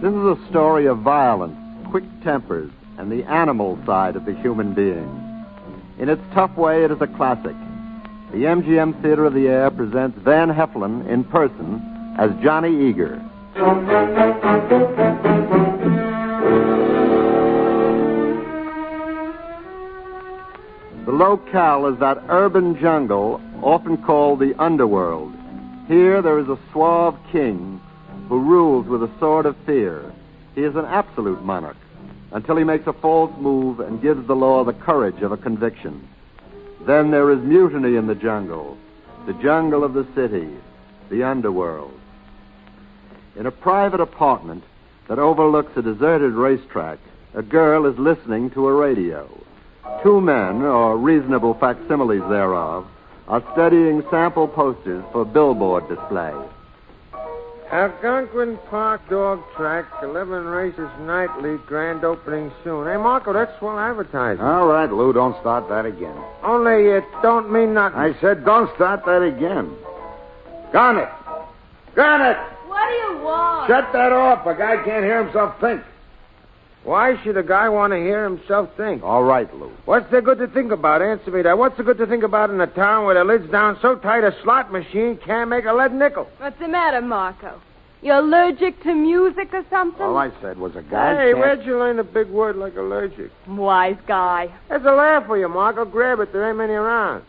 This is a story of violence, quick tempers, and the animal side of the human being. In its tough way, it is a classic. The MGM Theatre of the Air presents Van Heflin in person as Johnny Eager. The locale is that urban jungle often called the underworld. Here there is a suave king who rules with a sword of fear. He is an absolute monarch until he makes a false move and gives the law the courage of a conviction. Then there is mutiny in the jungle of the city, the underworld. In a private apartment that overlooks a deserted racetrack, a girl is listening to a radio. Two men, or reasonable facsimiles thereof, are studying sample posters for billboard display. Algonquin Park Dog Track, 11 races nightly, grand opening soon. Hey, Marco, that's swell advertising. All right, Lou, don't start that again. Only it don't mean nothing. I said don't start that again. Garnet! Garnet! What do you want? Shut that off. A guy can't hear himself think. Why should a guy want to hear himself think? All right, Lou. What's there good to think about? Answer me that. What's there good to think about in a town where the lid's down so tight a slot machine can't make a lead nickel? What's the matter, Marco? You allergic to music or something? All I said was a guy Hey, can't... where'd you learn a big word like allergic? Wise guy. That's a laugh for you, Marco. Grab it. There ain't many around.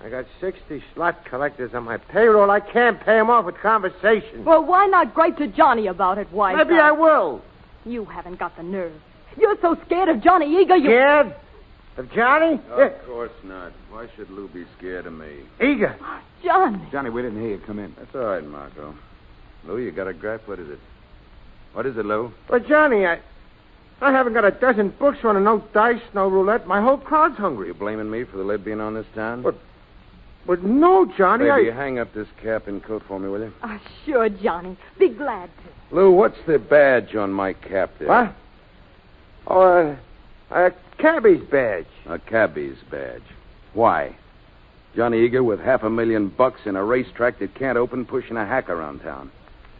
I got 60 slot collectors on my payroll. I can't pay them off with conversation. Well, why not gripe to Johnny about it, wise Maybe guy? I will. You haven't got the nerve. You're so scared of Johnny Eager, you... Scared? Of Johnny? Of course not. Why should Lou be scared of me? Eager. Johnny. Johnny, we didn't hear you come in. That's all right, Marco. Lou, you got a gripe? What is it? What is it, Lou? Well, Johnny, I haven't got a dozen books running, no dice, no roulette. My whole crowd's hungry. You blaming me for the lid being on this town? But no, Johnny, Baby, hang up this cap and coat for me, will you? Sure, Johnny. Be glad to. Lou, what's the badge on my cap there? What? Oh, a cabbie's badge. A cabbie's badge. Why? Johnny Eager with $500,000 in a racetrack that can't open, pushing a hack around town.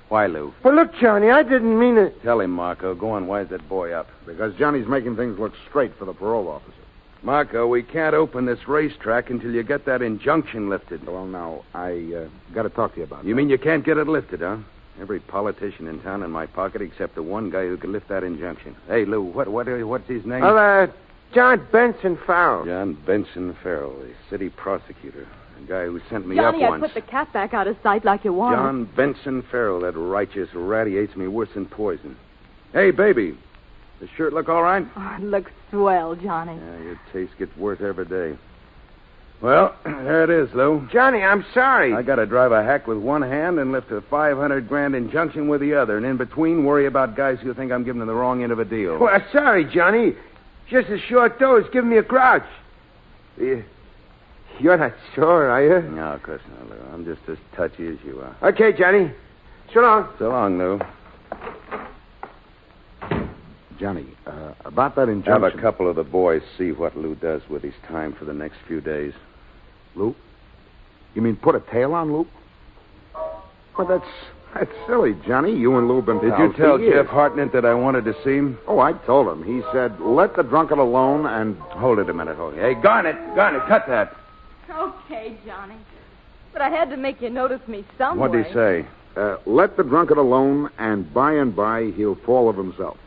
Why, Lou? Well, look, Johnny, I didn't mean it. Tell him, Marco. Go on, wise that boy up. Because Johnny's making things look straight for the parole officer. Marco, we can't open this racetrack until you get that injunction lifted. Well, now, I got to talk to you about You that. mean you can't get it lifted, huh? Every politician in town in my pocket except the one guy who could lift that injunction. Hey, Lou, what's his name? Well, John Benson Farrell. John Benson Farrell, the city prosecutor. The guy who sent me Johnny, up I once. put the cat back out of sight like you wanted. John Benson Farrell, that righteous radiates me worse than poison. Hey, baby, the shirt look all right? Oh, it looks swell, Johnny. Yeah, your taste gets worse every day. Well, there it is, Lou. Johnny, I'm sorry. I got to drive a hack with one hand and lift a $500,000 injunction with the other, and in between worry about guys who think I'm giving them the wrong end of a deal. Well, sorry, Johnny. Just a short dose giving me a grouch. You're not sore, are you? No, of course not, Lou. I'm just as touchy as you are. Okay, Johnny. So long. So long, Lou. Johnny, about that injunction... Have a couple of the boys see what Lou does with his time for the next few days. Lou? You mean put a tail on Lou? Well, that's silly, Johnny. You and Lou have been Did pals you tell for years. Jeff Hartnett that I wanted to see him? Oh, I told him. He said, let the drunkard alone and... Hold it a minute, Hey, Garnet, cut that. Okay, Johnny. But I had to make you notice me some What'd way. he say? let the drunkard alone, and by, he'll fall of himself.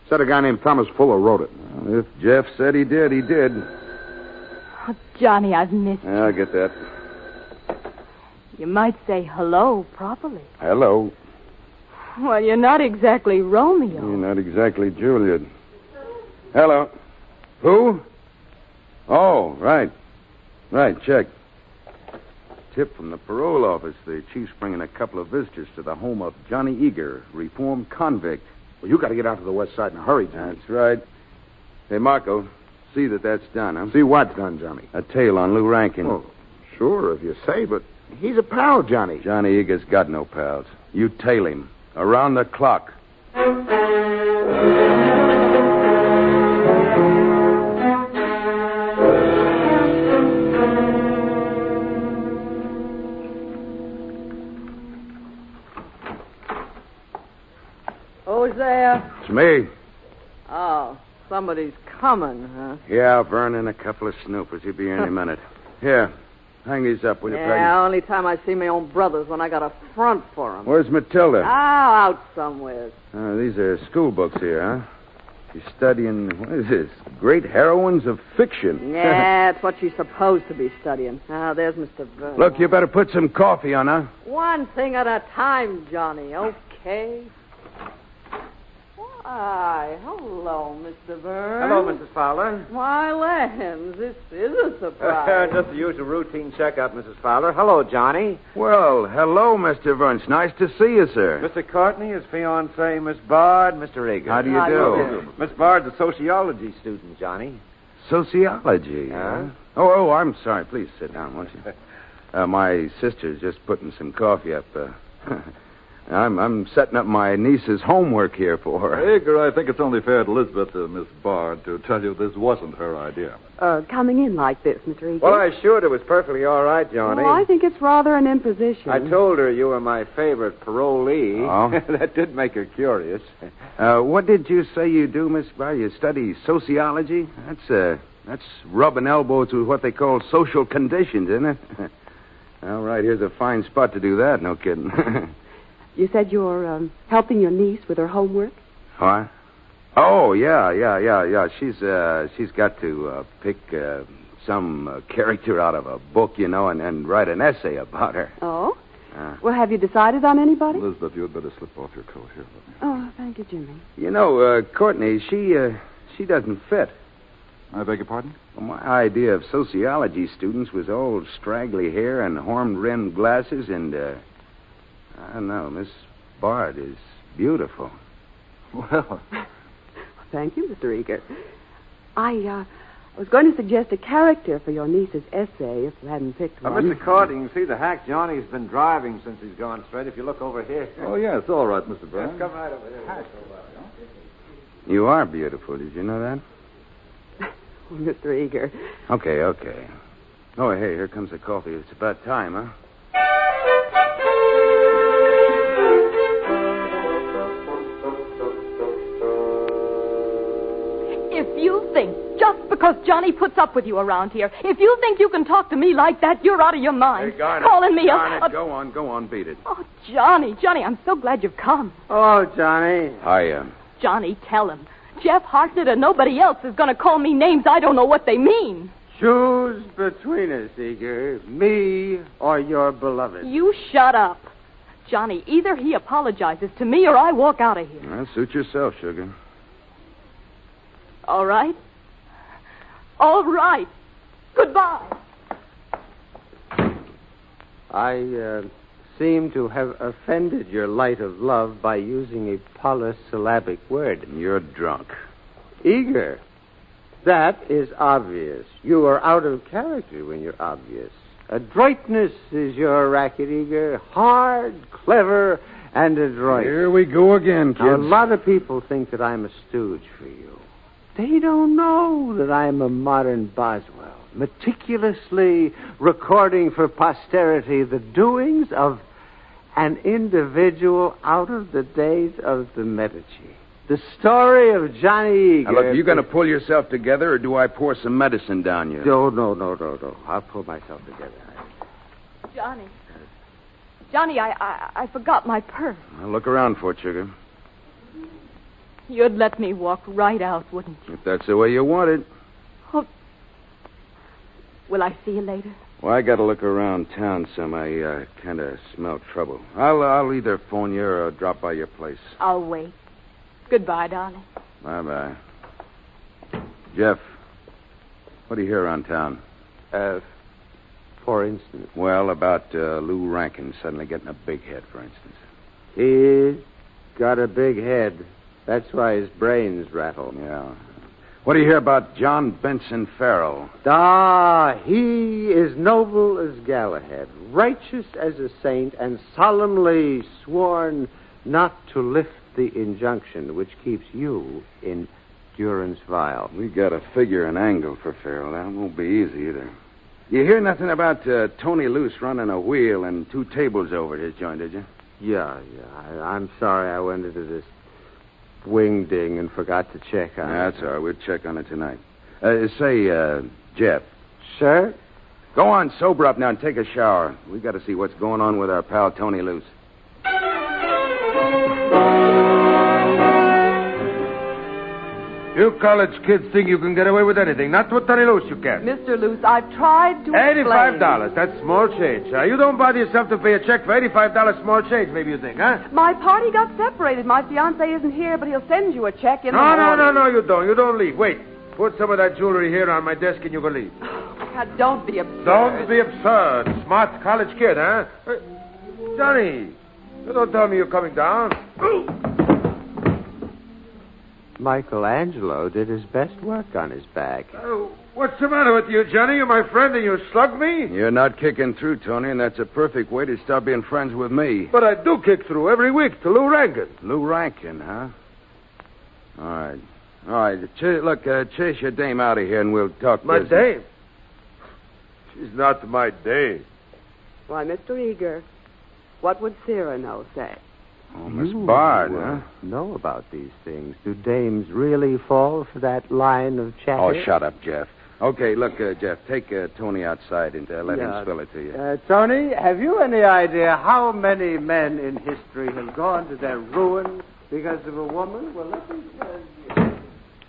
Said a guy named Thomas Fuller wrote it. Well, if Jeff said he did, he did. Oh, Johnny, I've missed you. Yeah, I get that. You might say hello properly. Hello. Well, you're not exactly Romeo. You're not exactly Juliet. Hello. Who? Oh, right. Right, check. Tip from the parole office. The chief's bringing a couple of visitors to the home of Johnny Eager, reformed convict. Well, you got to get out to the west side in a hurry, Johnny. That's right. Hey, Marco, see that that's done, huh? See what's done, Johnny? A tail on Lou Rankin. Oh, sure, if you say, but he's a pal, Johnny. Johnny Eager's got no pals. You tail him. Around the clock. Me. Oh, somebody's coming, huh? Yeah, Vernon, a couple of snoopers. He'll be here any minute. Here, hang these up, will you, Peggy? Yeah, only time I see my own brothers when I got a front for them. Where's Matilda? Out somewhere. These are school books here, huh? She's studying, what is this? Great heroines of fiction. Yeah, it's what she's supposed to be studying. There's Mr. Vernon. Look, you better put some coffee on her. One thing at a time, Johnny, okay? Why, hello, Mr. Vernon. Hello, Mrs. Fowler. Why, lambs, this is a surprise. Just the usual routine checkup, Mrs. Fowler. Hello, Johnny. Well, hello, Mr. Vern. It's nice to see you, sir. Mr. Courtney, his fiancée, Miss Bard, Mr. Eager. How do you How do? do Miss Bard's a sociology student, Johnny. Sociology, Huh? Oh, I'm sorry. Please sit down, won't you? My sister's just putting some coffee up. I'm setting up my niece's homework here for her. Edgar, I think it's only fair to Elizabeth, Miss Bard, to tell you this wasn't her idea. Coming in like this, Mr. Egan. Well, I assured her it was perfectly all right, Johnny. Well, I think it's rather an imposition. I told her you were my favorite parolee. Oh? That did make her curious. What did you say you do, Miss Bard? You study sociology? That's rubbing elbows with what they call social conditions, isn't it? All right, here's a fine spot to do that, no kidding. You said you're helping your niece with her homework? What? Oh, yeah. She's got to pick some character out of a book, and write an essay about her. Oh? Well, have you decided on anybody? Elizabeth, you'd better slip off your coat here. Oh, thank you, Jimmy. Courtney, she doesn't fit. I beg your pardon? Well, my idea of sociology students was all straggly hair and horn-rimmed glasses and, I don't know, Miss Bard is beautiful. Well... Thank you, Mr. Eager. I was going to suggest a character for your niece's essay if you hadn't picked one. Mr. Courtney, you can see the hack Johnny's been driving since he's gone straight. If you look over here. Oh, yeah, it's all right, Mr. Brown. Yes, come right over here. You are beautiful. Did you know that? Oh, Mr. Eager. Okay. Oh, hey, here comes the coffee. It's about time, huh? If you think, just because Johnny puts up with you around here, if you think you can talk to me like that, you're out of your mind. Hey, Garnet. Calling me Garnet, go on, beat it. Oh, Johnny, I'm so glad you've come. Oh, Johnny. Hiya. Johnny, tell him. Jeff Hartnett or nobody else is going to call me names I don't know what they mean. Choose between us, Eager. Me or your beloved. You shut up. Johnny, either he apologizes to me or I walk out of here. Well, suit yourself, sugar. All right? All right. Goodbye. I seem to have offended your light of love by using a polysyllabic word. You're drunk. Eager. That is obvious. You are out of character when you're obvious. Adroitness is your racket, Eager. Hard, clever, and adroit. Here we go again, kids. Now, a lot of people think that I'm a stooge for you. They don't know that I'm a modern Boswell, meticulously recording for posterity the doings of an individual out of the days of the Medici. The story of Johnny Eager. Now, look, are you going to pull yourself together, or do I pour some medicine down you? No. I'll pull myself together. Johnny, I forgot my purse. I'll look around for it, sugar. You'd let me walk right out, wouldn't you? If that's the way you want it. Oh. Will I see you later? Well, I got to look around town some. I kind of smell trouble. I'll either phone you or drop by your place. I'll wait. Goodbye, darling. Bye-bye. Jeff, what do you hear around town? For instance. Well, about Lou Rankin suddenly getting a big head, for instance. He's got a big head. That's why his brains rattle. Yeah. What do you hear about John Benson Farrell? He is noble as Galahad, righteous as a saint, and solemnly sworn not to lift the injunction which keeps you in durance vile. We got to figure an angle for Farrell. That won't be easy either. You hear nothing about Tony Luce running a wheel and 2 tables over at his joint, did you? Yeah. I'm sorry I went into this wingding and forgot to check on it. That's all right. We'll check on it tonight. Jeff. Sir? Go on, sober up now and take a shower. We got to see what's going on with our pal Tony Luce. You college kids think you can get away with anything. Not with Tony Luce, you can't. Mr. Luce, I've tried to explain. $85. That's small change. You don't bother yourself to pay a check for $85 small change, maybe you think, huh? My party got separated. My fiancé isn't here, but he'll send you a check in the No, morning. you don't. You don't leave. Wait. Put some of that jewelry here on my desk and you can leave. God, don't be absurd. Don't be absurd. Smart college kid, huh? Johnny, you don't tell me you're coming down. Michelangelo did his best work on his back. What's the matter with you, Johnny? You're my friend and you slugged me? You're not kicking through, Tony, and that's a perfect way to stop being friends with me. But I do kick through every week to Lou Rankin. Lou Rankin, huh? All right. Chase your dame out of here and we'll talk My business. dame? She's not my dame. Why, Mr. Eager, what would Cyrano say? Oh, Miss Bard, huh? Know about these things. Do dames really fall for that line of chatter? Oh, shut up, Jeff. Okay, look, Jeff, take Tony outside and let him spill it to you. Tony, have you any idea how many men in history have gone to their ruin because of a woman? Well, let me tell you.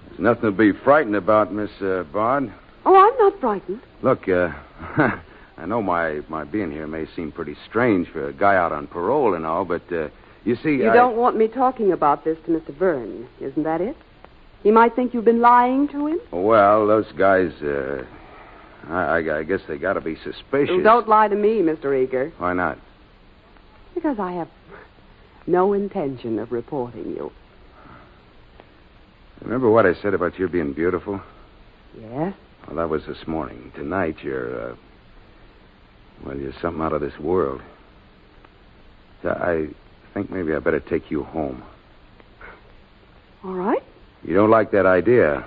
There's nothing to be frightened about, Miss Bard. Oh, I'm not frightened. Look, I know my being here may seem pretty strange for a guy out on parole and all, but, you see, You don't want me talking about this to Mr. Byrne, isn't that it? He might think you've been lying to him. Well, those guys, I guess they got to be suspicious. Don't lie to me, Mr. Eager. Why not? Because I have no intention of reporting you. Remember what I said about you being beautiful? Yes? Well, that was this morning. Tonight, you're something out of this world. I think maybe I better take you home. All right. You don't like that idea?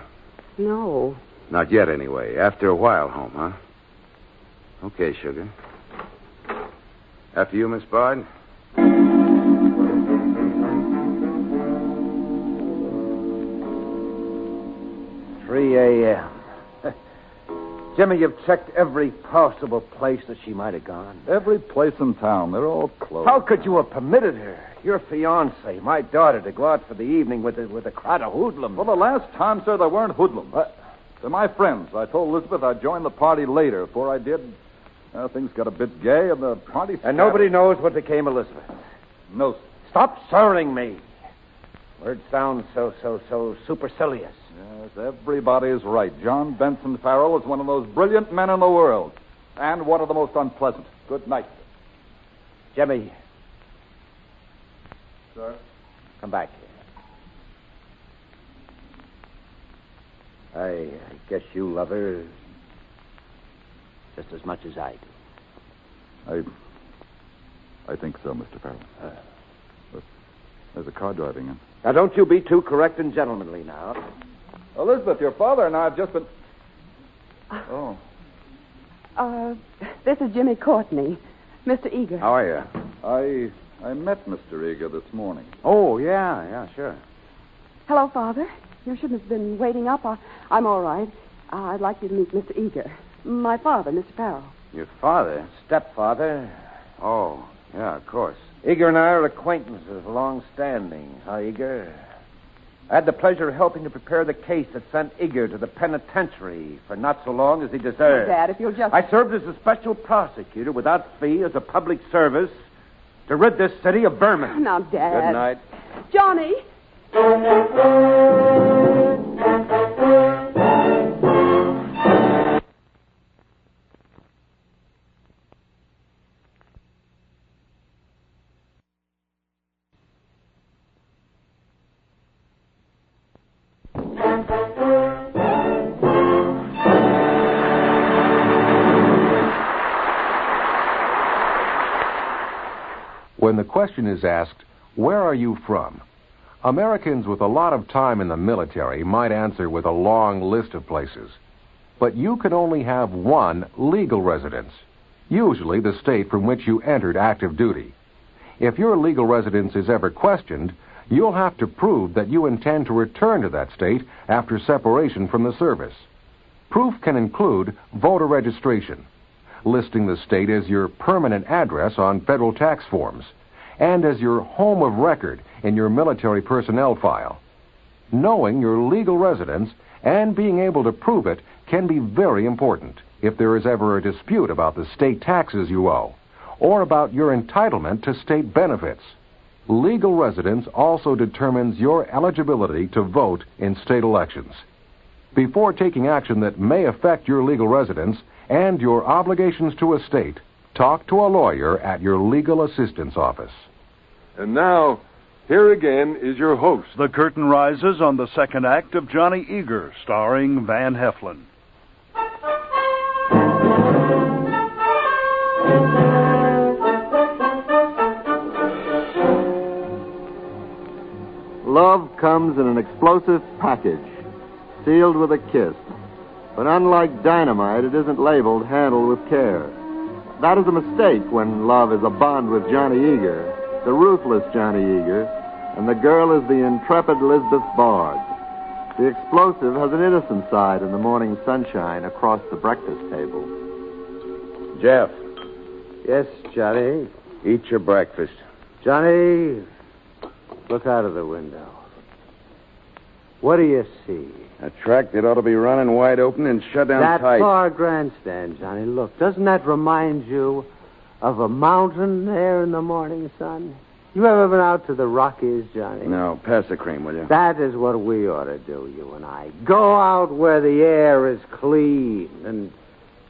No. Not yet, anyway. After a while, home, huh? Okay, sugar. After you, Miss Bard. 3 a.m. Jimmy, you've checked every possible place that she might have gone. Every place in town. They're all closed. How could you have permitted her, your fiancée, my daughter, to go out for the evening with a crowd of hoodlums? Well, the last time, sir, there weren't hoodlums. They're my friends. I told Elizabeth I'd join the party later. Before I did, things got a bit gay, and the party And nobody knows what became of Elizabeth. No, sir. Stop sirring me. Word sounds so supercilious. Yes, everybody's right. John Benson Farrell is one of those brilliant men in the world. And one of the most unpleasant. Good night, sir. Jimmy. Sir? Come back here. I guess you love her just as much as I do. I think so, Mr. Farrell. But there's a car driving in. Now, don't you be too correct and gentlemanly now. Elizabeth, your father and I have just been... Oh. This is Jimmy Courtney. Mr. Eager. How are you? I met Mr. Eager this morning. Oh, yeah, sure. Hello, Father. You shouldn't have been waiting up. I'm all right. I'd like you to meet Mr. Eager. My father, Mr. Farrell. Your father? Stepfather. Oh, yeah, of course. Eager and I are acquaintances, long-standing. Huh, Eager? I had the pleasure of helping to prepare the case that sent Eager to the penitentiary for not so long as he deserved. Dad, if you'll just... I served as a special prosecutor without fee as a public service to rid this city of vermin. Now, Dad. Good night. Johnny. When the question is asked, where are you from? Americans with a lot of time in the military might answer with a long list of places. But you can only have one legal residence, usually the state from which you entered active duty. If your legal residence is ever questioned, you'll have to prove that you intend to return to that state after separation from the service. Proof can include voter registration, listing the state as your permanent address on federal tax forms, and as your home of record in your military personnel file. Knowing your legal residence and being able to prove it can be very important if there is ever a dispute about the state taxes you owe, or about your entitlement to state benefits. Legal residence also determines your eligibility to vote in state elections. Before taking action that may affect your legal residence and your obligations to a state, talk to a lawyer at your legal assistance office. And now, here again is your host. The curtain rises on the second act of Johnny Eager, starring Van Heflin. Love comes in an explosive package, sealed with a kiss. But unlike dynamite, it isn't labeled handle with care. That is a mistake when love is a bond with Johnny Eager, the ruthless Johnny Eager, and the girl is the intrepid Lisbeth Bard. The explosive has an innocent side in the morning sunshine across the breakfast table. Jeff, Yes, Johnny. eat your breakfast. Johnny, look out of the window. What do you see? A track that ought to be running wide open and shut down That tight. far grandstand, Johnny. Look, doesn't that remind you of a mountain there in the morning sun? You ever been out to the Rockies, Johnny? No, pass the cream, will you? That is what we ought to do, you and I. Go out where the air is clean and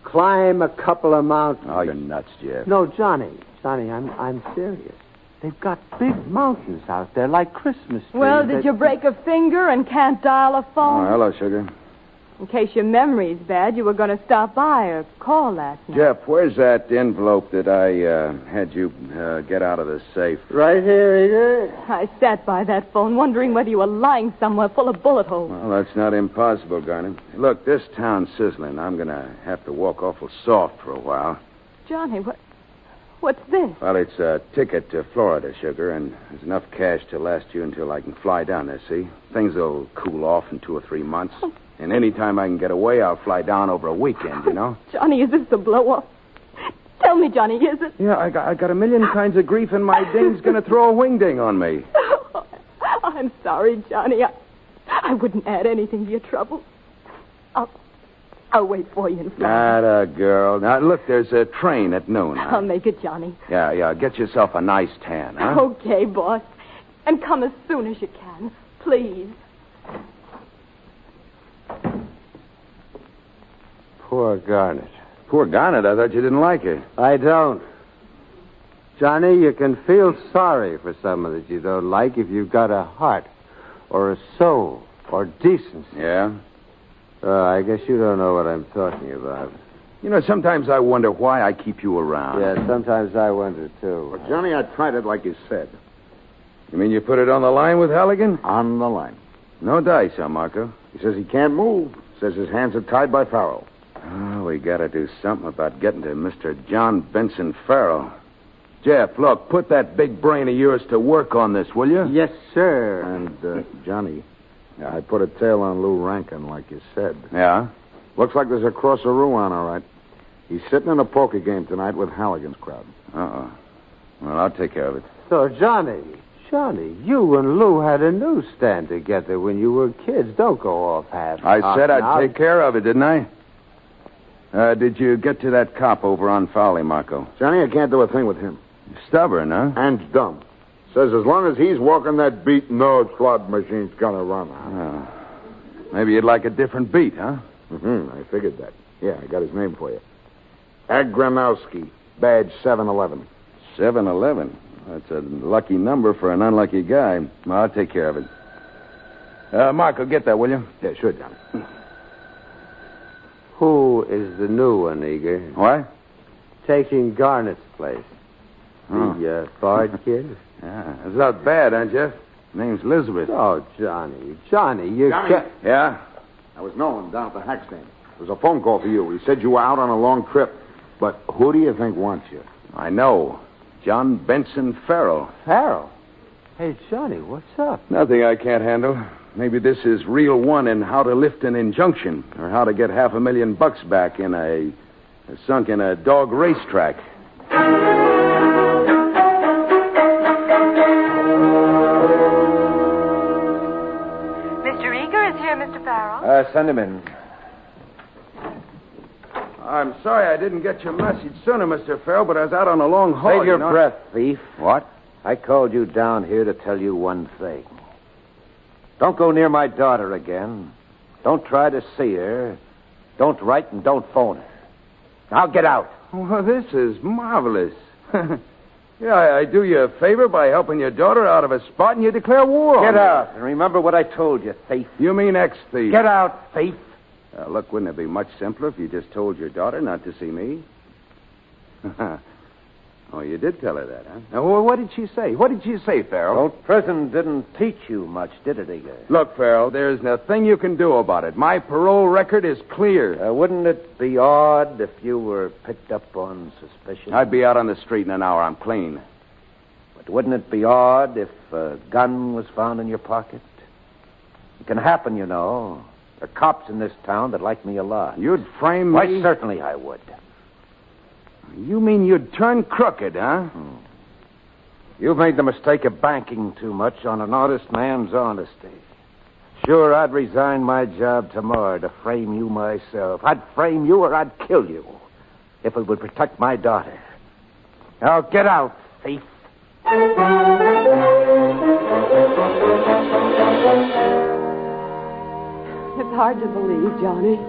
climb a couple of mountains. Oh, you're nuts, Jeff. No, Johnny, I'm serious. They've got big mountains out there like Christmas trees. Well, did you break a finger and can't dial a Oh, phone? hello, sugar. In case your memory's bad, you were going to stop by or call last night. Jeff, where's that envelope that I had you get out of the safe? Right here, Eager. I sat by that phone wondering whether you were lying somewhere full of bullet holes. Well, that's not impossible, Garnet. Look, this town's sizzling. I'm going to have to walk awful soft for a while. Johnny, what's this? Well, it's a ticket to Florida, sugar, and there's enough cash to last you until I can fly down there, see? Things will cool off in 2 or 3 months. And any time I can get away, I'll fly down over a weekend, you know? Johnny, is this the blow-up? Tell me, Johnny, is it? Yeah, I got a million kinds of grief, and my dame's going to throw a wingding on me. I'm sorry, Johnny. I wouldn't add anything to your trouble. I'll wait for you in Florida. Atta girl. Now, look, there's a train at noon. Huh? I'll make it, Johnny. Yeah, get yourself a nice tan, huh? Okay, boss. And come as soon as you can, please. Poor Garnet. Poor Garnet, I thought you didn't like her. I don't. Johnny, you can feel sorry for someone that you don't like if you've got a heart or a soul or decency. Yeah? I guess you don't know what I'm talking about. You know, sometimes I wonder why I keep you around. Yeah, sometimes I wonder, too. Well, Johnny, I tried it like you said. You mean you put it on the line with Halligan? On the line. No dice, huh, Marco? He says he can't move. Says his hands are tied by Farrell. Oh, we got to do something about getting to Mr. John Benson Farrell. Jeff, look, put that big brain of yours to work on this, will you? Yes, sir. And, Johnny, I put a tail on Lou Rankin, like you said. Yeah? Looks like there's a crosseroo on, all right. He's sitting in a poker game tonight with Halligan's crowd. Uh-oh. Well, I'll take care of it. So, Johnny, you and Lou had a newsstand together when you were kids. Don't go off half. I said I'd take care of it, didn't I? Did you get to that cop over on Fowley, Marco? Johnny, I can't do a thing with him. Stubborn, huh? And dumb. Says as long as he's walking that beat, no slot machine's gonna run. Maybe you'd like a different beat, huh? I figured that. Yeah, I got his name for you. Agranowski, badge 711. 711? That's a lucky number for an unlucky guy. Well, I'll take care of it. Marco, get that, will you? Yeah, sure, Johnny. Who is the new one, Eager? What? Taking Garnet's place. The Bard kid? Yeah, it's not bad, huh, Jeff? Name's Elizabeth. Oh, Johnny, you can't... Yeah? I was Nolan down at the hack stand. There was a phone call for you. He said you were out on a long trip. But who do you think wants you? I know. John Benson Farrell. Farrell? Hey, Johnny, what's up? Nothing I can't handle. Maybe this is reel one in how to lift an injunction or how to get $500,000 back in sunk in a dog racetrack. Mr. Eager is here, Mr. Farrell. Send him in. I'm sorry I didn't get your message sooner, Mr. Farrell, but I was out on a long haul. Save your you know? breath, thief. What? I called you down here to tell you one thing. Don't go near my daughter again. Don't try to see her. Don't write and don't phone her. Now get out. Well, this is marvelous. Yeah, I do you a favor by helping your daughter out of a spot and you declare war on Get her. out and remember what I told you, thief. You mean ex-thief? Get out, thief. Look, wouldn't it be much simpler if you just told your daughter not to see me? Oh, you did tell her that, huh? Now, what did she say? What did she say, Farrell? Well, prison didn't teach you much, did it, Eager? Look, Farrell, there's nothing you can do about it. My parole record is clear. Wouldn't it be odd if you were picked up on suspicion? I'd be out on the street in an hour. I'm clean. But wouldn't it be odd if a gun was found in your pocket? It can happen, you know. There are cops in this town that like me a lot. You'd frame me? Why, certainly I would. You mean you'd turn crooked, huh? You've made the mistake of banking too much on an honest man's honesty. Sure, I'd resign my job tomorrow to frame you myself. I'd frame you or I'd kill you if it would protect my daughter. Now get out, thief. It's hard to believe, Johnny.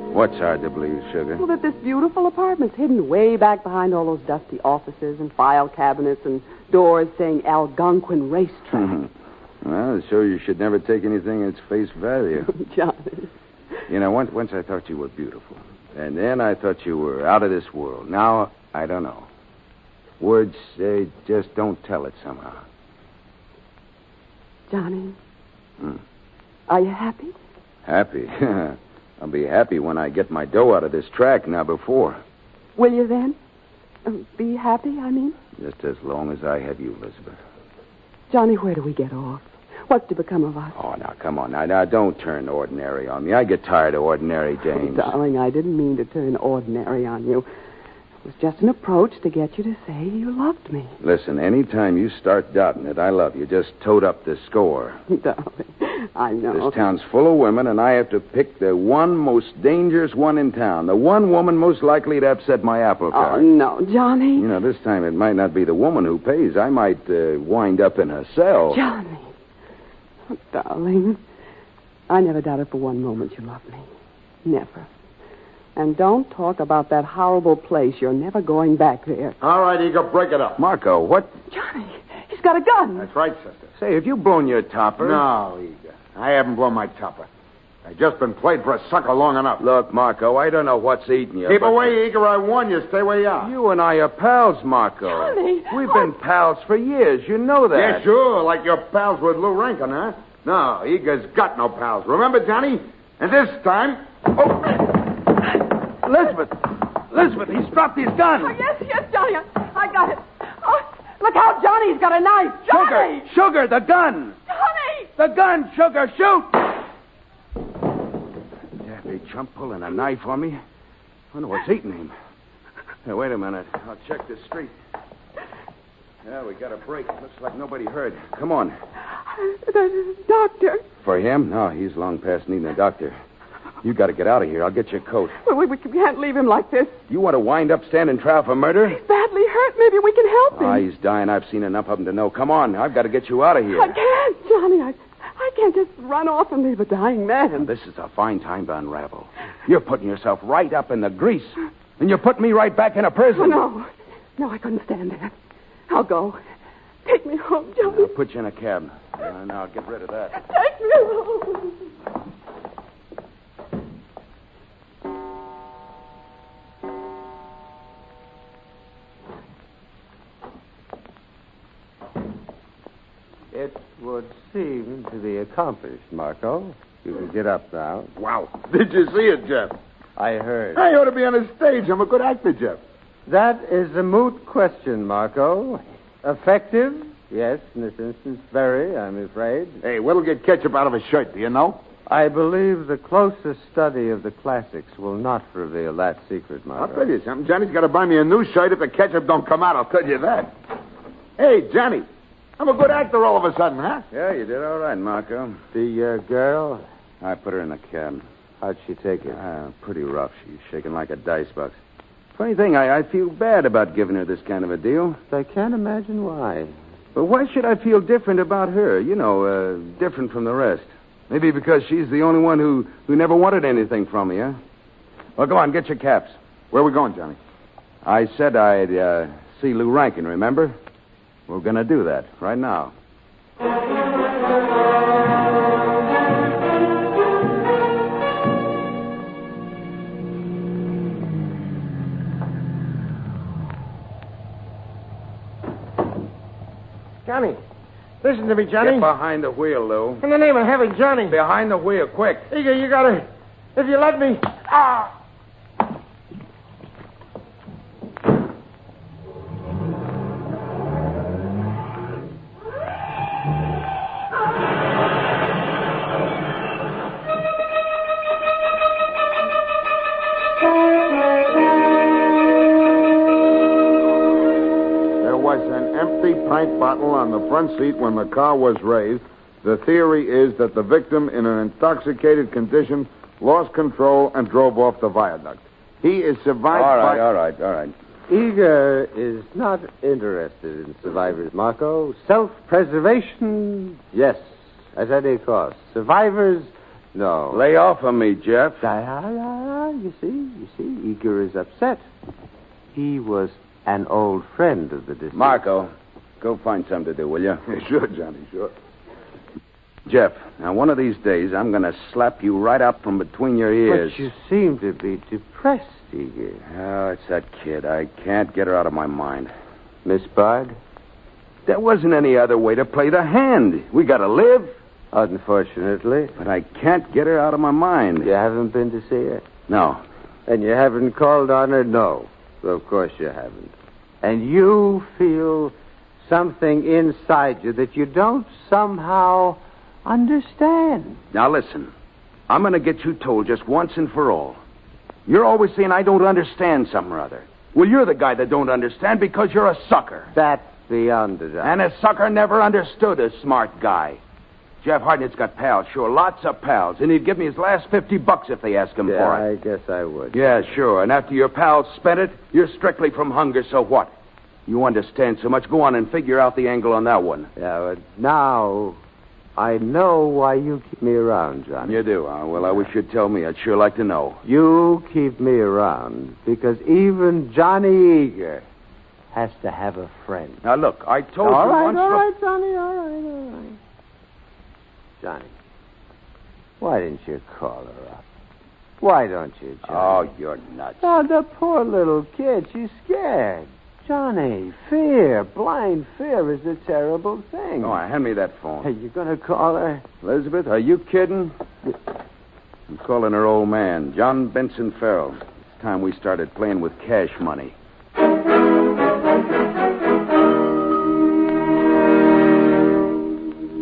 What's hard to believe, Sugar? Well, that this beautiful apartment's hidden way back behind all those dusty offices and file cabinets and doors saying Algonquin Racetrack. Well, it shows you should never take anything at its face value. Johnny. You know, once I thought you were beautiful. And then I thought you were out of this world. Now, I don't know. Words, they just don't tell it somehow. Johnny. Are you happy? Happy? I'll be happy when I get my dough out of this track, now before. Will you then? Be happy, I mean? Just as long as I have you, Elizabeth. Johnny, where do we get off? What's to become of us? Oh, now, come on. Now, don't turn ordinary on me. I get tired of ordinary, James. Oh, darling, I didn't mean to turn ordinary on you. It was just an approach to get you to say you loved me. Listen, anytime you start doubting that I love you, just tote up the score. Darling, I know. This town's full of women, and I have to pick the one most dangerous one in town. The one woman most likely to upset my apple cart. Oh, no, Johnny. You know, this time it might not be the woman who pays. I might wind up in a cell. Johnny. Oh, darling, I never doubted for one moment you loved me. Never. And don't talk about that horrible place. You're never going back there. All right, Eager, break it up. Marco, what? Johnny, he's got a gun. That's right, sister. Say, have you blown your topper? No, Eager. I haven't blown my topper. I've just been played for a sucker long enough. Look, Marco, I don't know what's eating you. Keep away, Eager. I warn you. Stay where you are. You and I are pals, Marco. Johnny. We've been pals for years. You know that. Yeah, sure. Like your pals with Lou Rankin, huh? No, Eager's got no pals. Remember, Johnny? And this time... Oh... Elizabeth, he's dropped his gun. Oh, yes, Johnny. I got it. Oh, look how Johnny's got a knife. Johnny! Sugar, the gun. Johnny! The gun, Sugar, shoot! Daffy chump pulling a knife on me. Wonder what's eating him. Hey, wait a minute. I'll check the street. Yeah, we got a break. Looks like nobody heard. Come on. The doctor. For him? No, he's long past needing a doctor. You got to get out of here. I'll get your coat. We can't leave him like this. You want to wind up standing trial for murder? He's badly hurt. Maybe we can help him. He's dying. I've seen enough of him to know. Come on. I've got to get you out of here. I can't, Johnny. I can't just run off and leave a dying man. This is a fine time to unravel. You're putting yourself right up in the grease. And you're putting me right back in a prison. Oh, no, I couldn't stand that. I'll go. Take me home, Johnny. I'll put you in a cab. Now I'll get rid of that. Take me home. It would seem to be accomplished, Marco. You can get up now. Wow. Did you see it, Jeff? I heard. I ought to be on a stage. I'm a good actor, Jeff. That is a moot question, Marco. Effective Yes, in this instance, very, I'm afraid. Hey, what'll get ketchup out of a shirt, do you know? I believe the closest study of the classics will not reveal that secret, I'll Margot. tell you something. Johnny's got to buy me a new shirt if the ketchup don't come out, I'll tell you that. Hey, Johnny, I'm a good actor all of a sudden, huh? Yeah, you did all right, Marco. The girl, I put her in a cab. how'd she take it? Pretty rough. She's shaking like a dice box. Funny thing, I feel bad about giving her this kind of a deal. I can't imagine why. But why should I feel different about her? You know, different from the rest. Maybe because she's the only one who never wanted anything from me, huh? Well, go on, get your caps. Where are we going, Johnny? I said I'd see Lou Rankin, remember? We're going to do that right now. Johnny, listen to me, Johnny. Get behind the wheel, Lou. In the name of heaven, Johnny. Behind the wheel, quick. Eager, you gotta... If you let me... Ah! Pint bottle on the front seat when the car was raised. The theory is that the victim, in an intoxicated condition, lost control and drove off the viaduct. He is survived by... All right. Eager is not interested in survivors, Marco. Self-preservation, yes, at any cost. Survivors, no. Lay off of me, Jeff. You see, Eager is upset. He was an old friend of the deceased. Marco, go find something to do, will you? Sure, Johnny, sure. Jeff, now one of these days I'm going to slap you right out from between your ears. But you seem to be depressed, Eager. Oh, it's that kid. I can't get her out of my mind. Miss Bard? There wasn't any other way to play the hand. We got to live. Unfortunately. But I can't get her out of my mind. You haven't been to see her? No. And you haven't called on her? No. Of course you haven't. And you feel something inside you that you don't somehow understand. Now listen, I'm going to get you told just once and for all. You're always saying I don't understand something or other. Well, you're the guy that don't understand because you're a sucker. That's beyond a doubt. And a sucker never understood a smart guy. Jeff Hartnett's got pals, sure, lots of pals, and he'd give me his last $50 if they ask him for it. I guess I would. Yeah, sure, and after your pals spent it, you're strictly from hunger, so what? You understand so much, go on and figure out the angle on that one. Yeah, but now I know why you keep me around, Johnny. You do? Well, I wish you'd tell me. I'd sure like to know. You keep me around because even Johnny Eager has to have a friend. Now, look, I told you once... All right, Johnny, all right. Johnny, why didn't you call her up? Why don't you, Johnny? Oh, you're nuts. Oh, the poor little kid. She's scared. Johnny, fear, blind fear is a terrible thing. Oh, hand me that phone. Hey, you going to call her? Elizabeth, are you kidding? I'm calling her old man, John Benson Farrell. It's time we started playing with cash money.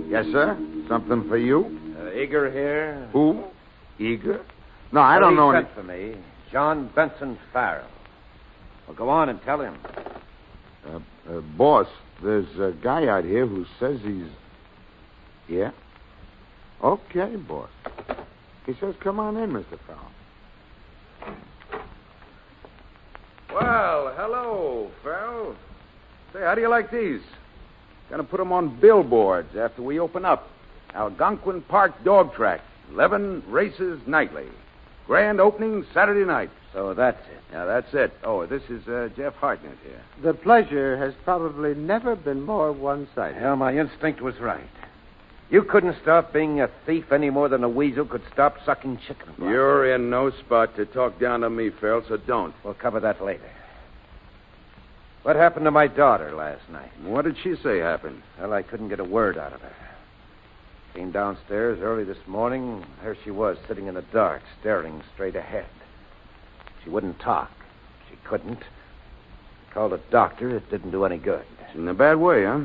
Yes, sir? Something for you? Eager here? Who? Eager? No, I don't know any... for me. John Benson Farrell. Well, go on and tell him. Boss, there's a guy out here who says he's... Yeah? Okay, boss. He says, come on in, Mr. Farrell. Well, hello, Farrell. Say, how do you like these? Gonna put them on billboards after we open up. Algonquin Park Dog Track. 11 races nightly. Grand opening Saturday night. So that's it. Yeah, that's it. Oh, this is Jeff Hartnett here. The pleasure has probably never been more one-sided. Hell, my instinct was right. You couldn't stop being a thief any more than a weasel could stop sucking chicken blood. You're in no spot to talk down to me, Farrell, so don't. We'll cover that later. What happened to my daughter last night? What did she say happened? Well, I couldn't get a word out of her. Came downstairs early this morning. There she was, sitting in the dark, staring straight ahead. She wouldn't talk. She couldn't. Called a doctor. It didn't do any good. She's in a bad way, huh?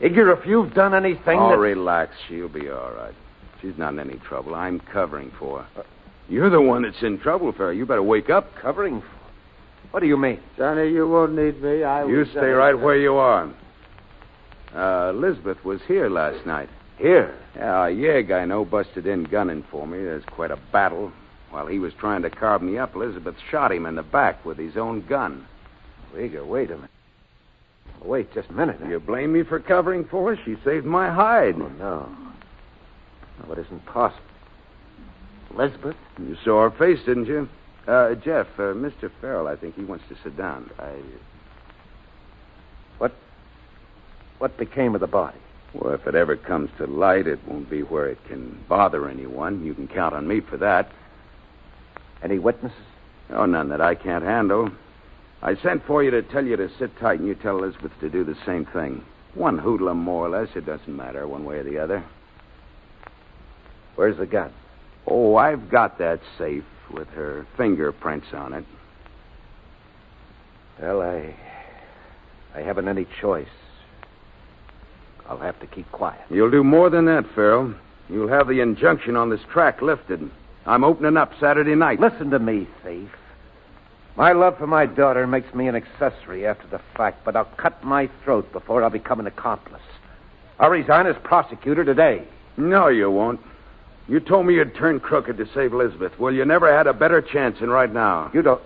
Igor, if you've done anything Oh, that... relax. She'll be all right. She's not in any trouble. I'm covering for her. You're the one that's in trouble, Farrell. You better wake up. Covering for? What do you mean? Johnny, you won't need me. You stay right where you are. Elizabeth was here last night. Here? Yeah, a Yeg I know busted in gunning for me. There's quite a battle. While he was trying to carve me up, Elizabeth shot him in the back with his own gun. Igor, wait a minute. Wait just a minute. You blame me for covering for her? She saved my hide. Oh, no. No, it isn't possible. Elizabeth? You saw her face, didn't you? Jeff, Mr. Farrell, I think he wants to sit down. What became of the body? Well, if it ever comes to light, it won't be where it can bother anyone. You can count on me for that. Any witnesses? Oh, none that I can't handle. I sent for you to tell you to sit tight, and you tell Elizabeth to do the same thing. One hoodlum, more or less. It doesn't matter one way or the other. Where's the gun? Oh, I've got that safe with her fingerprints on it. Well, I haven't any choice. I'll have to keep quiet. You'll do more than that, Farrell. You'll have the injunction on this track lifted. I'm opening up Saturday night. Listen to me, thief. My love for my daughter makes me an accessory after the fact, but I'll cut my throat before I'll become an accomplice. I'll resign as prosecutor today. No, you won't. You told me you'd turn crooked to save Elizabeth. Well, you never had a better chance than right now. You don't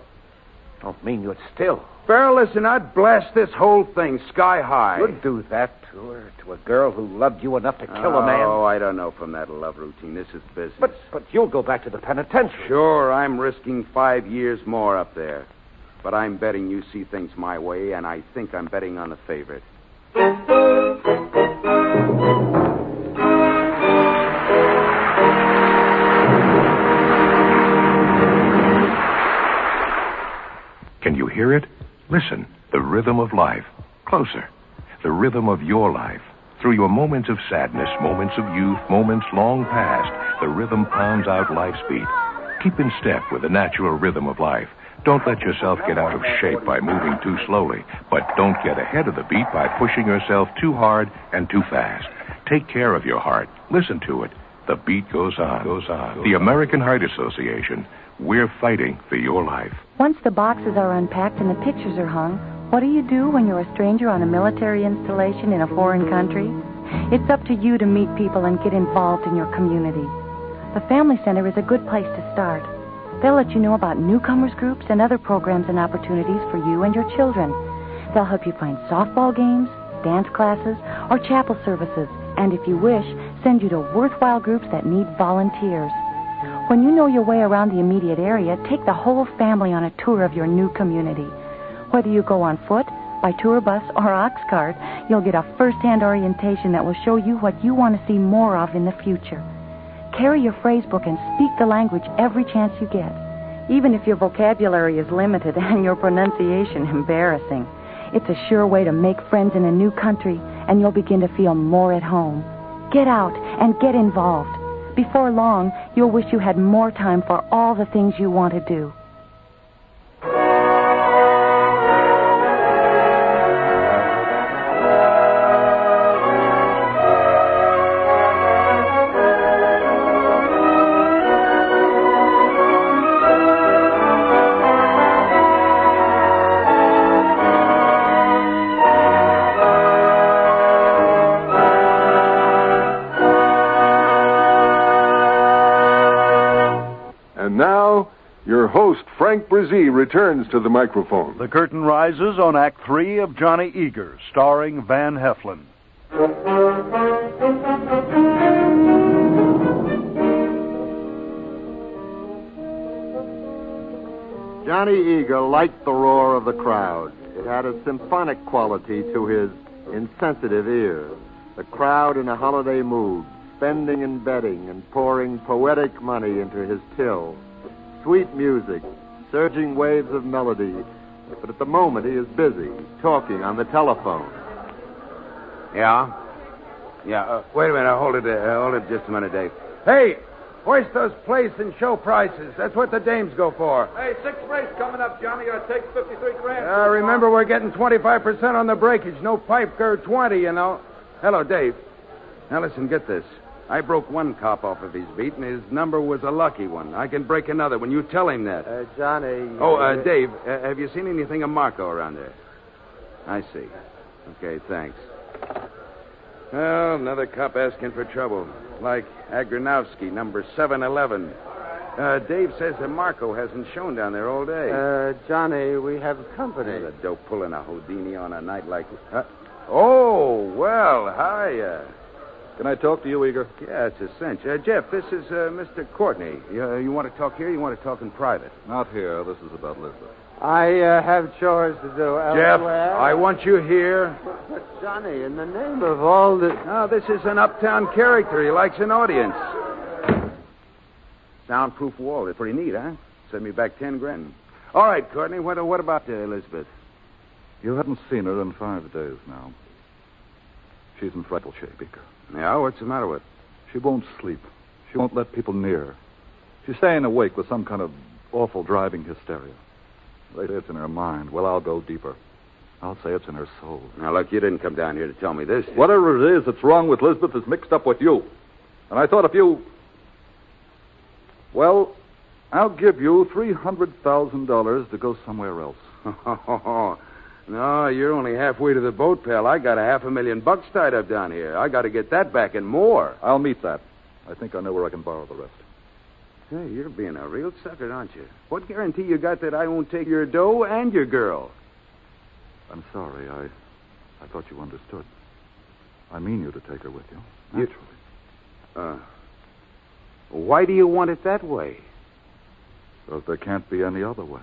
mean you'd still. Farrell, listen, I'd blast this whole thing sky high. You'd do that to her, to a girl who loved you enough to kill a man? Oh, I don't know from that love routine. This is business. But you'll go back to the penitentiary. Sure, I'm risking 5 years more up there. But I'm betting you see things my way, and I think I'm betting on the favorite. Can you hear it? Listen, the rhythm of life. Closer. The rhythm of your life. Through your moments of sadness, moments of youth, moments long past, the rhythm pounds out life's beat. Keep in step with the natural rhythm of life. Don't let yourself get out of shape by moving too slowly, but don't get ahead of the beat by pushing yourself too hard and too fast. Take care of your heart. Listen to it. The beat goes on. The American Heart Association. We're fighting for your life. Once the boxes are unpacked and the pictures are hung, what do you do when you're a stranger on a military installation in a foreign country? It's up to you to meet people and get involved in your community. The Family Center is a good place to start. They'll let you know about newcomers groups and other programs and opportunities for you and your children. They'll help you find softball games, dance classes, or chapel services, and if you wish, send you to worthwhile groups that need volunteers. When you know your way around the immediate area, take the whole family on a tour of your new community. Whether you go on foot, by tour bus, or ox cart, you'll get a first-hand orientation that will show you what you want to see more of in the future. Carry your phrase book and speak the language every chance you get, even if your vocabulary is limited and your pronunciation embarrassing. It's a sure way to make friends in a new country, and you'll begin to feel more at home. Get out and get involved. Before long, you'll wish you had more time for all the things you want to do. Frank Brzee returns to the microphone. The curtain rises on Act 3 of Johnny Eager, starring Van Heflin. Johnny Eager liked the roar of the crowd. It had a symphonic quality to his insensitive ear. The crowd in a holiday mood, spending and betting and pouring poetic money into his till. Sweet music, surging waves of melody, but at the moment he is busy, talking on the telephone. Yeah? Wait a minute, hold it just a minute, Dave. Hey, hoist those plates and show prices. That's what the dames go for. Hey, 6th race coming up, Johnny. I take 53 grand. Remember, we're getting 25% on the breakage. No pipe curve 20, you know. Hello, Dave. Now, listen, get this. I broke one cop off of his beat, and his number was a lucky one. I can break another when you tell him that. Johnny. Dave, have you seen anything of Marco around there? I see. Okay, thanks. Well, another cop asking for trouble. Like Agranowski, number 711. Dave says that Marco hasn't shown down there all day. Johnny, we have company. The dope pulling a Houdini on a night like this. Oh, well, hiya. Can I talk to you, Eager? Yeah, it's a cinch. Jeff, this is Mr. Courtney. You want to talk here or you want to talk in private? Not here. This is about Elizabeth. I have chores to do Jeff, elsewhere. I want you here. But, Johnny, in the name of all the... No, this is an uptown character. He likes an audience. Soundproof wall. It's pretty neat, huh? Send me back 10 grand. All right, Courtney, what about Elizabeth? You haven't seen her in 5 days now. She's in frightful shape, Eager. Yeah, what's the matter with her? She won't sleep. She won't let people near her. She's staying awake with some kind of awful driving hysteria. They say it's in her mind. Well, I'll go deeper. I'll say it's in her soul. Now, look, you didn't come down here to tell me this. Whatever it is that's wrong with Elizabeth is mixed up with you. And I thought if you... Well, I'll give you $300,000 to go somewhere else. No, you're only halfway to the boat, pal. I got $500,000 tied up down here. I got to get that back and more. I'll meet that. I think I know where I can borrow the rest. Hey, you're being a real sucker, aren't you? What guarantee you got that I won't take your dough and your girl? I'm sorry. I thought you understood. I mean you to take her with you. Naturally. Why do you want it that way? Because there can't be any other way.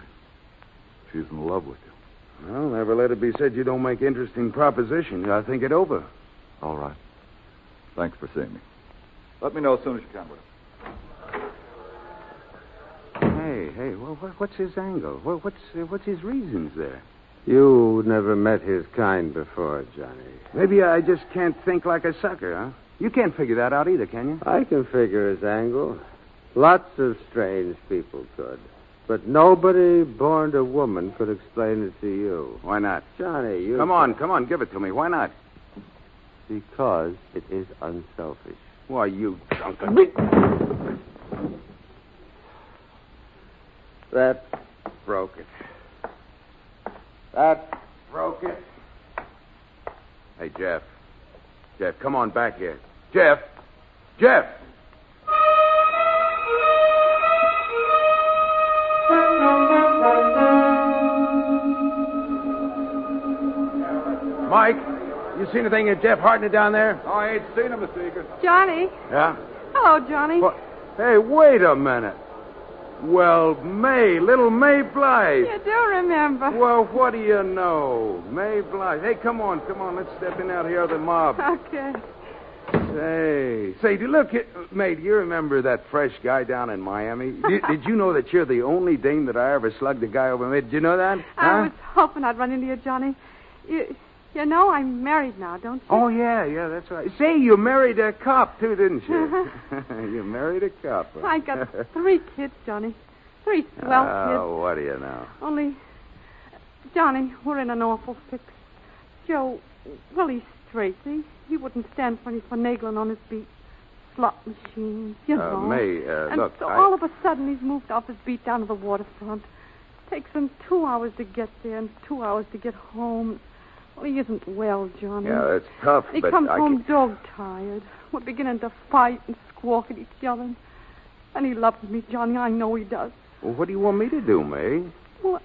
She's in love with you. Well, never let it be said you don't make interesting propositions. I'll think it over. All right. Thanks for seeing me. Let me know as soon as you can with it. Hey, well, what's his angle? What's his reasons there? You never met his kind before, Johnny. Maybe I just can't think like a sucker, huh? You can't figure that out either, can you? I can figure his angle. Lots of strange people could. But nobody born to woman could explain it to you. Why not? Johnny, you... Come on, give it to me. Why not? Because it is unselfish. Why, you drunken... That broke it. That broke it. Hey, Jeff. Jeff, come on back here. Jeff! Jeff! Mike, you seen anything of Jeff Hartnett down there? Oh, I ain't seen him, Mr. Eager. Johnny. Yeah? Hello, Johnny. What? Hey, wait a minute. Well, little May Blythe. You do remember. Well, what do you know? May Blythe. Hey, come on. Let's step in out here with the mob. Okay. Say, May, do you remember that fresh guy down in Miami? Did you know that you're the only dame that I ever slugged a guy over? Did you know that? I was hoping I'd run into you, Johnny. You know I'm married now, don't you? Oh, yeah, that's right. Say, you married a cop, too, didn't you? You married a cop. Huh? I got 3 kids, Johnny. 3 swell kids. Oh, what do you know? Only, Johnny, we're in an awful fix. Joe, well, he's straight. He wouldn't stand for any finagling on his beat. Slot machines, you know. May, and look, so all of a sudden he's moved off his beat down to the waterfront. Takes him 2 hours to get there and 2 hours to get home. Well, he isn't well, Johnny. Yeah, that's tough, He but comes home dog-tired. We're beginning to fight and squawk at each other. And he loves me, Johnny. I know he does. Well, what do you want me to do, May? Well,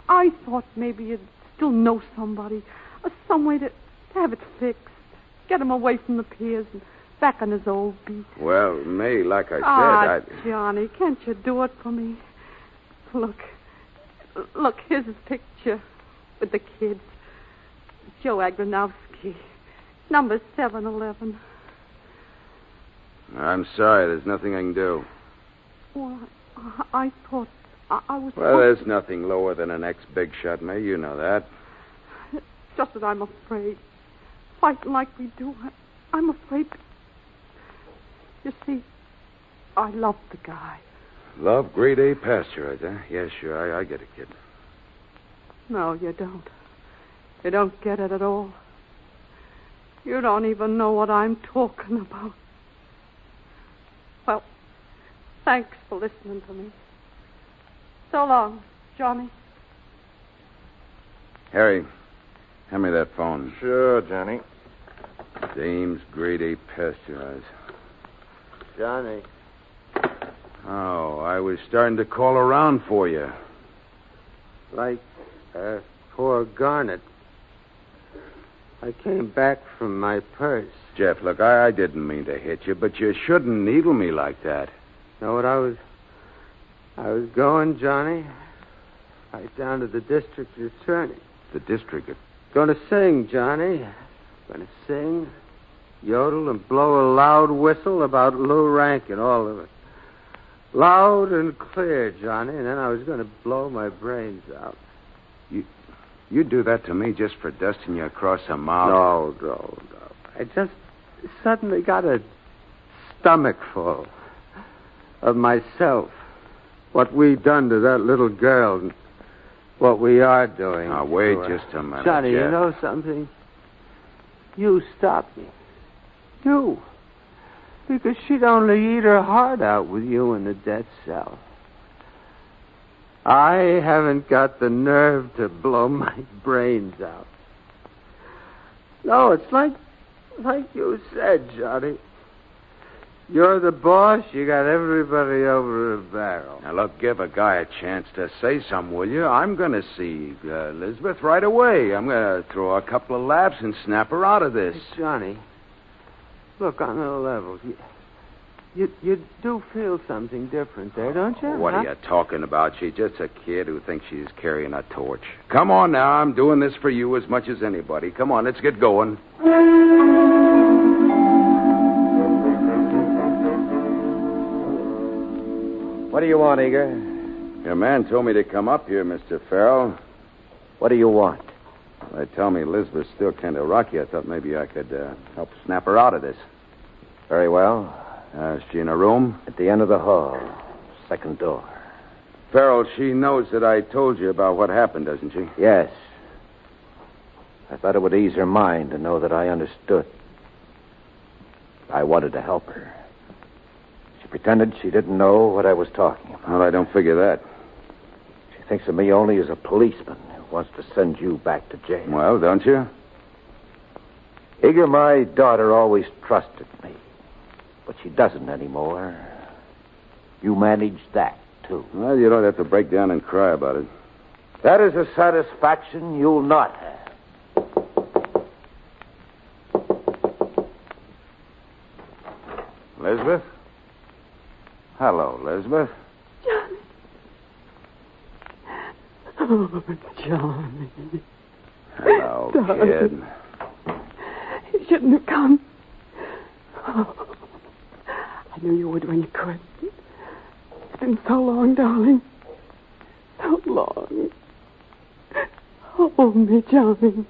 I thought maybe you'd still know somebody. Some way to have it fixed. Get him away from the piers and back on his old beat. Well, May, like I said, Johnny, can't you do it for me? Look, here's his picture with the kids. Joe Agranowski, number 711. I'm sorry. There's nothing I can do. Well, I thought I was... Well, there's nothing lower than an ex-big shot, May. You know that. It's just that I'm afraid. Fighting like we do, I'm afraid. You see, I love the guy. Love grade A pasteurized, huh? Yeah, sure. I get it, kid. No, you don't. You don't get it at all. You don't even know what I'm talking about. Well, thanks for listening to me. So long, Johnny. Harry, hand me that phone. Sure, Johnny. Dame's grade A pasteurized. Johnny. Oh, I was starting to call around for you. Like poor Garnet. I came back from my purse. Jeff, look, I didn't mean to hit you, but you shouldn't needle me like that. Know what I was going, Johnny? Right down to the district attorney. The district? Gonna sing, Johnny. Gonna sing, yodel, and blow a loud whistle about Lou Rankin, all of it. Loud and clear, Johnny, and then I was gonna blow my brains out. You do that to me just for dusting you across the mouth? No. I just suddenly got a stomach full of myself. What we done to that little girl and what we are doing. Now, wait just a minute, Johnny, Jeff. you know something? You stopped me. You. Because she'd only eat her heart out with you in the death cell. I haven't got the nerve to blow my brains out. No, it's like you said, Johnny. You're the boss. You got everybody over a barrel. Now, look, give a guy a chance to say something, will you? I'm going to see Elizabeth right away. I'm going to throw a couple of laughs and snap her out of this. Hey, Johnny, look, on the level, you do feel something different there, don't you? What are you talking about? She's just a kid who thinks she's carrying a torch. Come on now. I'm doing this for you as much as anybody. Come on, let's get going. What do you want, Eager? Your man told me to come up here, Mr. Farrell. What do you want? They tell me Elizabeth's still kind of rocky. I thought maybe I could help snap her out of this. Very well. Is she in a room? At the end of the hall. Second door. Farrell, she knows that I told you about what happened, doesn't she? Yes. I thought it would ease her mind to know that I understood. I wanted to help her. She pretended she didn't know what I was talking about. Well, I don't figure that. She thinks of me only as a policeman who wants to send you back to jail. Well, don't you? Eager, my daughter always trusted me. But she doesn't anymore. You managed that, too. Well, you don't have to break down and cry about it. That is a satisfaction you'll not have. Elizabeth? Hello, Elizabeth. Oh, Johnny. Hello, Darling. kid. You shouldn't have come. Oh, I knew you would when you could. It's been so long, darling. So long. Hold me, Johnny.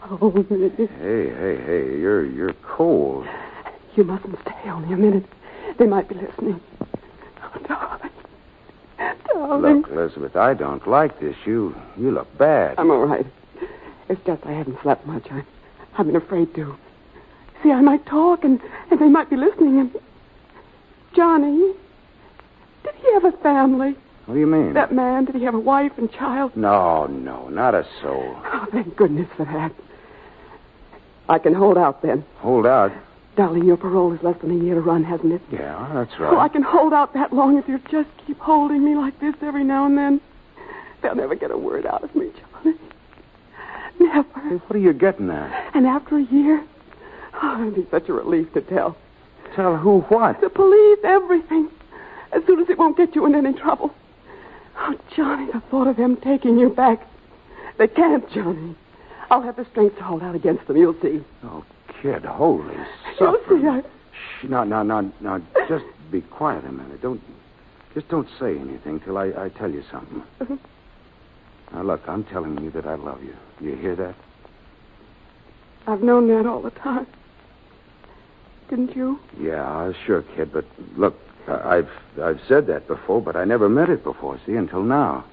Hold me. Hey, you're cold. You mustn't stay only a minute. They might be listening. Oh, darling. Darling. Look, Elizabeth, I don't like this. You look bad. I'm all right. It's just I haven't slept much. I've been afraid to. See, I might talk, and they might be listening. And Johnny, did he have a family? What do you mean? That man, did he have a wife and child? No, not a soul. Oh, thank goodness for that. I can hold out then. Hold out? Darling, your parole is less than a year to run, hasn't it? Yeah, that's right. Oh, I can hold out that long if you just keep holding me like this every now and then. They'll never get a word out of me, Johnny. Never. Hey, what are you getting at? And after a year, oh, it'd be such a relief to tell. Tell who what? The police, everything. As soon as it won't get you in any trouble. Oh, Johnny, the thought of them taking you back. They can't, Johnny. I'll have the strength to hold out against them, you'll see. Oh, kid, holy You'll suffering. see, Shh, no, just be quiet a minute. Don't say anything till I tell you something. Now, look, I'm telling you that I love you. You hear that? I've known that all the time. Didn't you? Yeah, sure, kid, but look, I've said that before, but I never meant it before, see, until now.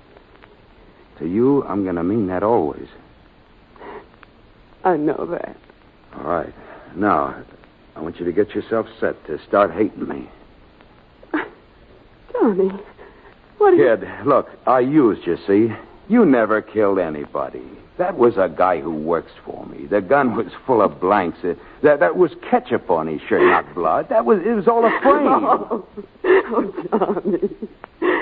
To you, I'm going to mean that always. I know that. All right. Now, I want you to get yourself set to start hating me. Johnny, what are Kid, look, I used you, see? You never killed anybody. That was a guy who works for me. The gun was full of blanks. That was ketchup on his shirt, not blood. It was all a frame. Johnny.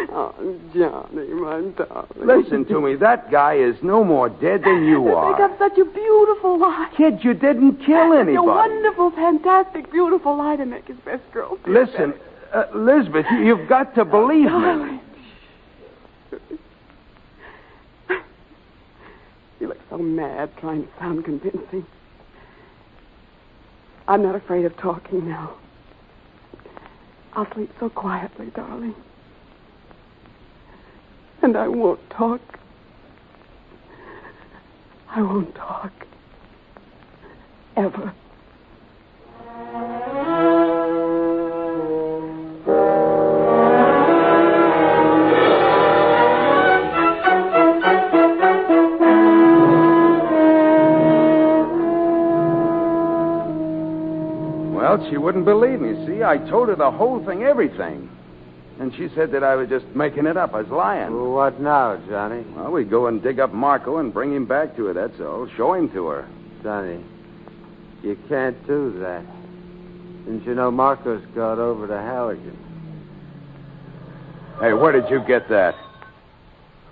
Oh, Johnny, my darling. Listen to me. That guy is no more dead than you are. They got such a beautiful lie. Kid, you didn't kill anybody. A wonderful, fantastic, beautiful lie to make his best girl feel Listen, Elizabeth, you've got to believe me. You look so mad trying to sound convincing. I'm not afraid of talking now. I'll sleep so quietly, darling. And I won't talk. I won't talk. Ever. Well, she wouldn't believe me, see? I told her the whole thing, everything. And she said that I was just making it up. I was lying. Well, what now, Johnny? Well, we'd go and dig up Marco and bring him back to her, that's all. Show him to her. Johnny, you can't do that. Didn't you know Marco's got over to Halligan? Hey, where did you get that?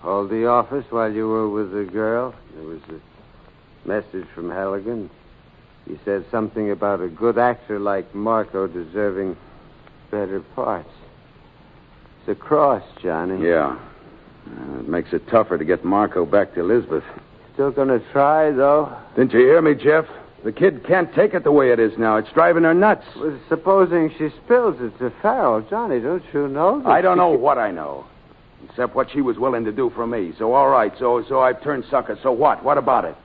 Called the office while you were with the girl. There was a message from Halligan. He said something about a good actor like Marco deserving better parts. It's a cross, Johnny. Yeah. It makes it tougher to get Marco back to Elizabeth. Still gonna try, though? Didn't you hear me, Jeff? The kid can't take it the way it is now. It's driving her nuts. Well, supposing she spills it to Farrell. Johnny, don't you know? I don't know what I know. Except what she was willing to do for me. So, all right. So I've turned sucker. So what? What about it?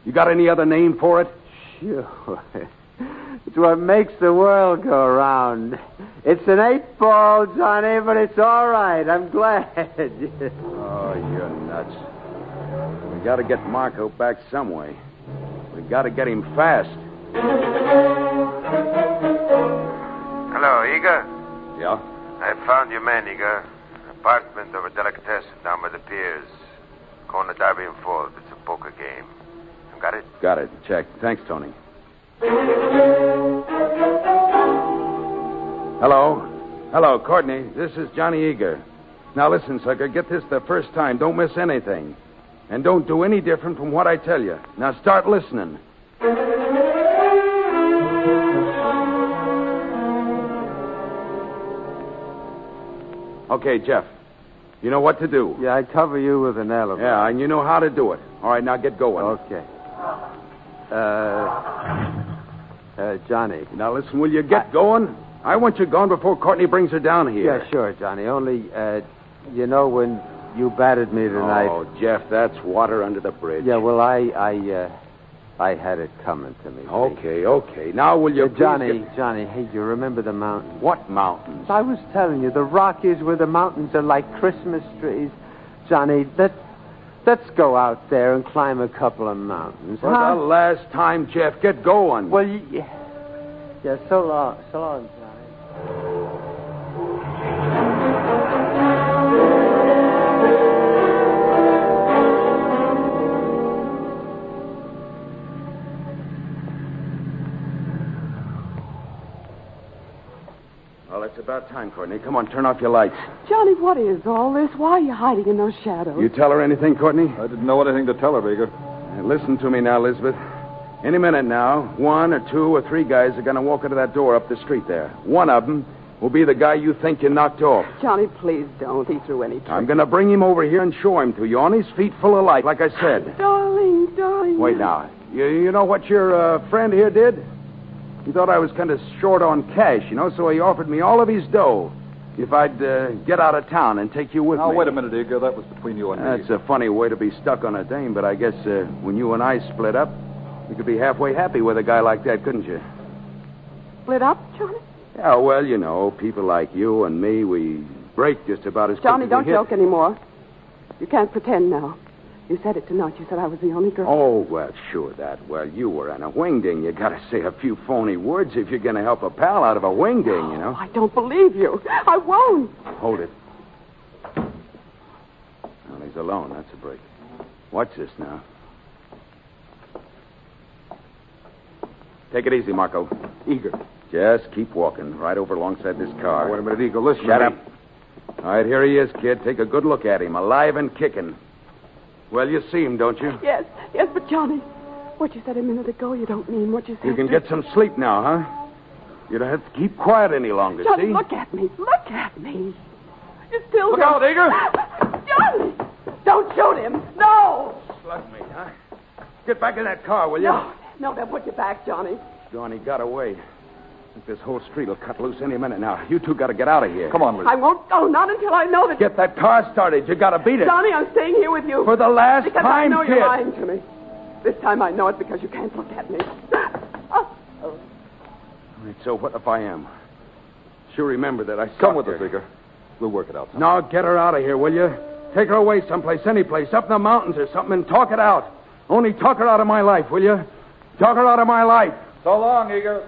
You got any other name for it? Sure. It's what makes the world go round. It's an 8-ball, Johnny, but it's all right. I'm glad. Oh, you're nuts. We got to get Marco back some way. We got to get him fast. Hello, Eager? Yeah? I found your man, Eager. Apartment of a delicatessen down by the piers. Corner Derby and Falls. It's a poker game. You got it? Got it. Check. Thanks, Tony. Hello, Courtney. This is Johnny Eager. Now listen, sucker, get this the first time. Don't miss anything. And don't do any different from what I tell you. Now start listening. Okay, Jeff. You know what to do. Yeah, I cover you with an alibi. Yeah, and you know how to do it. All right, now get going. Okay. Johnny. Now listen, will you get going? I want you gone before Courtney brings her down here. Yeah, sure, Johnny. Only, you know, when you battered me tonight. Oh, Jeff, that's water under the bridge. Yeah, well, I had it coming to me. Okay. Now will you Johnny, hey, you remember the mountains? What mountains? I was telling you, the Rockies where the mountains are like Christmas trees. Johnny, let's go out there and climb a couple of mountains. For the last time, Jeff, get going. Well, yeah, so long, Johnny. Well, it's about time, Courtney. Come on, turn off your lights. Johnny, what is all this? Why are you hiding in those shadows? You tell her anything, Courtney? I didn't know anything to tell her, Eager. Listen to me now, Elizabeth. Any minute now, 1 or 2 or 3 guys are going to walk into that door up the street there. One of them will be the guy you think you knocked off. Johnny, please don't. He threw any tricks. I'm going to bring him over here and show him to you on his feet full of light, like I said. Darling. Wait now. You know what your friend here did? He thought I was kind of short on cash, so he offered me all of his dough if I'd get out of town and take you with me. Now, wait a minute, Eager. That was between you and me. That's a funny way to be stuck on a dame, but I guess when you and I split up, you could be halfway happy with a guy like that, couldn't you? Split up, Johnny? Yeah, well, people like you and me, we break just about as Johnny, quick as we don't joke anymore. You can't pretend now. You said it tonight. You said I was the only girl. Oh, well, sure that. Well, you were in a wingding. You got to say a few phony words if you're going to help a pal out of a wingding, you know. I don't believe you. I won't. Hold it. Well, he's alone. That's a break. Watch this now. Take it easy, Marco. Eager. Just keep walking right over alongside this car. Wait a minute, Eagle. Listen. Shut up. All right, here he is, kid. Take a good look at him, alive and kicking. Well, you see him, don't you? Yes, but Johnny, what you said a minute ago, you don't mean what you said. You can get some sleep now, huh? You don't have to keep quiet any longer, Johnny, see? look at me. Look at me. You still Look out, Eager. Johnny, don't shoot him. No. Slug me, huh? Get back in that car, will you? No, they'll put you back, Johnny. Johnny got away. I think this whole street will cut loose any minute now. You two got to get out of here. Come on, Liz. I won't go, not until I know that... Get that car started. You got to beat it. Johnny, I'm staying here with you. For the last because time, I know kid. you're lying to me. This time I know it because you can't look at me. All right, so what if I am? Sure remember that I Come with us, Eager. We'll work it out. No, get her out of here, will you? Take her away someplace, any place, up in the mountains or something, and talk it out. Only talk her out of my life, will you? Talk her out of my life. So long, Eager.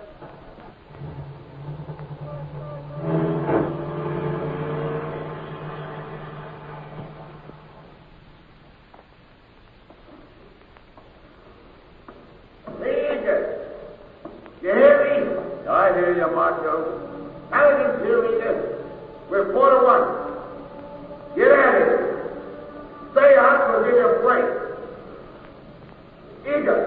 You hear me? I hear you, Marco. Halligan's here, Eager. We're 4-1. Get at it. Stay out, we'll give you a break. Eager.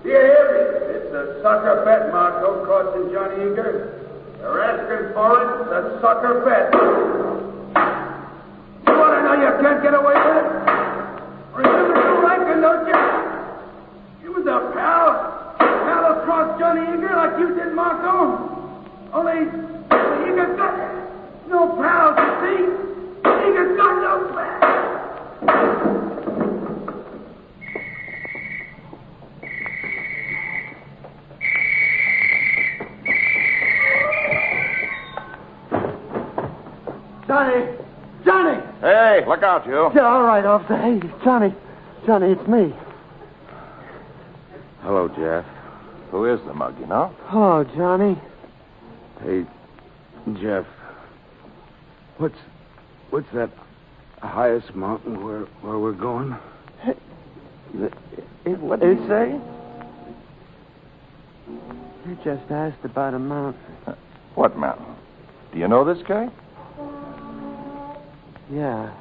Do you hear me? It's a sucker bet, Marco, costing Johnny Eager. You're asking for it. It's a sucker bet. You want to know you can't get away with it? Remember the Rankin, don't you? You was a pal across Johnny Eager like you did, Marco. Only Eager got no pals, you see? Eager's got no pals. Johnny! Hey, look out, you. Yeah, all right, officer. Hey, Johnny, it's me. Hello, Jeff. Who is the mug, you know? Oh, Johnny. Hey, Jeff. What's that highest mountain where we're going? Hey, what did he say? You just asked about a mountain. What mountain? Do you know this guy? Yeah.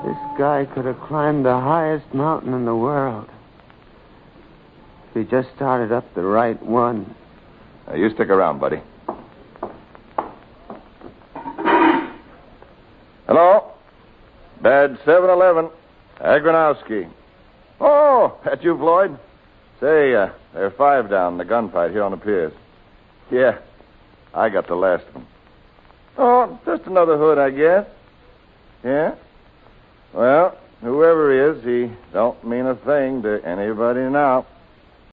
This guy could have climbed the highest mountain in the world. If he just started up the right one. Now, you stick around, buddy. Hello? Badge 711. Agronowski. Oh, that you, Floyd? Say, there are 5 down in the gunfight here on the piers. Yeah, I got the last of them. Oh, just another hood, I guess. Yeah? Well, whoever he is, he don't mean a thing to anybody now.